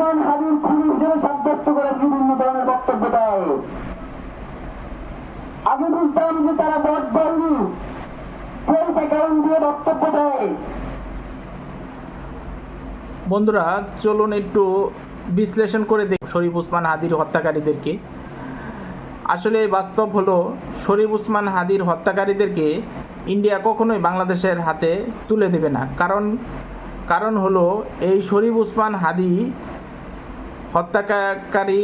উসমান হাদির খুনি হিসেবে সাব্যস্ত করে বিভিন্ন ধরনের বক্তব্য দেয়। আগে বুঝতাম যে তারা ভোট দেয়নি, কারণ দিয়ে বক্তব্য দেয়। বন্ধুরা, চলুন একটু বিশ্লেষণ করে দেখি শরীফ ওসমান হাদির হত্যাকারীদেরকে। আসলে বাস্তব হলো, শরীফ ওসমান হাদির হত্যাকারীদেরকে ইন্ডিয়া কখনোই বাংলাদেশের হাতে তুলে দেবে না। কারণ হলো, এই শরীফ ওসমান হাদি হত্যাকারী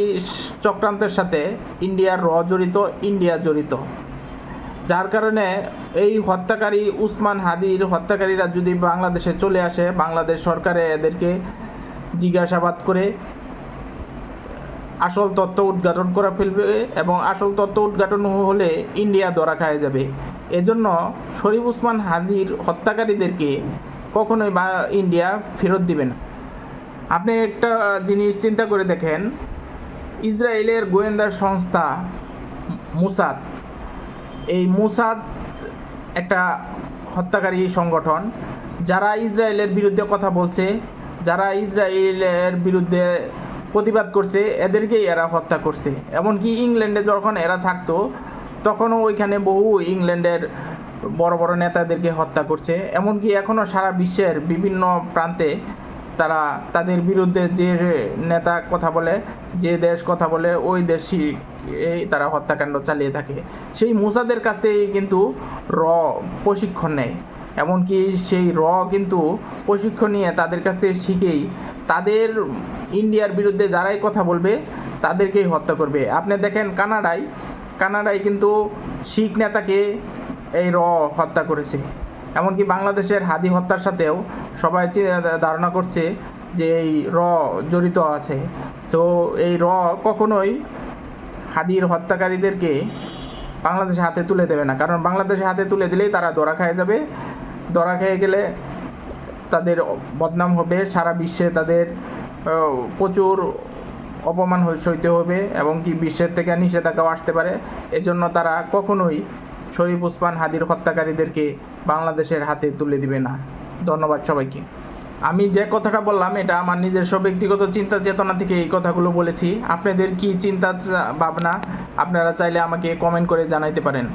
চক্রান্তের সাথে ইন্ডিয়া জড়িত, যার কারণে এই হত্যাকারী ওসমান হাদির হত্যাকারীরা যদি বাংলাদেশে চলে আসে, বাংলাদেশ সরকারে এদেরকে জিজ্ঞাসাবাদ করে আসল তথ্য উদ্ঘাটন করে ফেলবে, এবং আসল তথ্য উদ্ঘাটন হলে ইন্ডিয়া ধরা খায় যাবে। এজন্য শরীফ ওসমান হাদির হত্যাকারীদেরকে কখনোই ইন্ডিয়া ফেরত দিবে না। আপনি একটা জিনিস চিন্তা করে দেখেন, ইসরায়েলের গোয়েন্দা সংস্থা মোসাদ, এই মোসাদ একটা হত্যাকারী সংগঠন, যারা ইসরায়েলের বিরুদ্ধে কথা বলছে, যারা ইসরায়েলের বিরুদ্ধে প্রতিবাদ করছে, এদেরকেই এরা হত্যা করছে। এমনকি ইংল্যান্ডে যখন এরা থাকতো তখনও ওইখানে বহু ইংল্যান্ডের বড় বড় নেতাদেরকে হত্যা করছে। এমনকি এখনও সারা বিশ্বের বিভিন্ন প্রান্তে তারা তাদের বিরুদ্ধে যে নেতা কথা বলে, যে দেশ কথা বলে, ওই দেশই তারা হত্যাকাণ্ড চালিয়ে থাকে। সেই মোসাদের কাছ থেকে কিন্তু প্রশিক্ষণ নেয়। এমনকি সেই কিন্তু প্রশিক্ষণ নিয়ে তাদের কাছ থেকে শিখেই তাদের ইন্ডিয়ার বিরুদ্ধে যারাই কথা বলবে তাদেরকেই হত্যা করবে। আপনি দেখেন কানাডায় কিন্তু শিখ নেতাকে এই হত্যা করেছে। এমনকি বাংলাদেশের হাদি হত্যার সাথেও সবাই ধারণা করছে যে এই জড়িত আছে। সো এই কখনোই হাদির হত্যাকারীদেরকে বাংলাদেশের হাতে তুলে দেবে না, কারণ বাংলাদেশের হাতে তুলে দিলেই তারা ধরা খেয়ে যাবে। ধরা খেয়ে গেলে তাদের বদনাম হবে, সারা বিশ্বে তাদের প্রচুর অপমান সইতে হবে, এবং কি বিশ্বের থেকে নিষেধাজ্ঞাও আসতে পারে। এজন্য তারা কখনোই শরীফ ওসমান হাদির হত্যাকারীদেরকে বাংলাদেশের হাতে তুলে দিবে না। ধন্যবাদ সবাইকে। আমি যে কথাটা বললাম এটা আমার নিজস্ব ব্যক্তিগত চিন্তা চেতনা থেকে এই কথাগুলো বলেছি। আপনাদের কি চিন্তা ভাবনা, আপনারা চাইলে আমাকে কমেন্ট করে জানাইতে পারেন।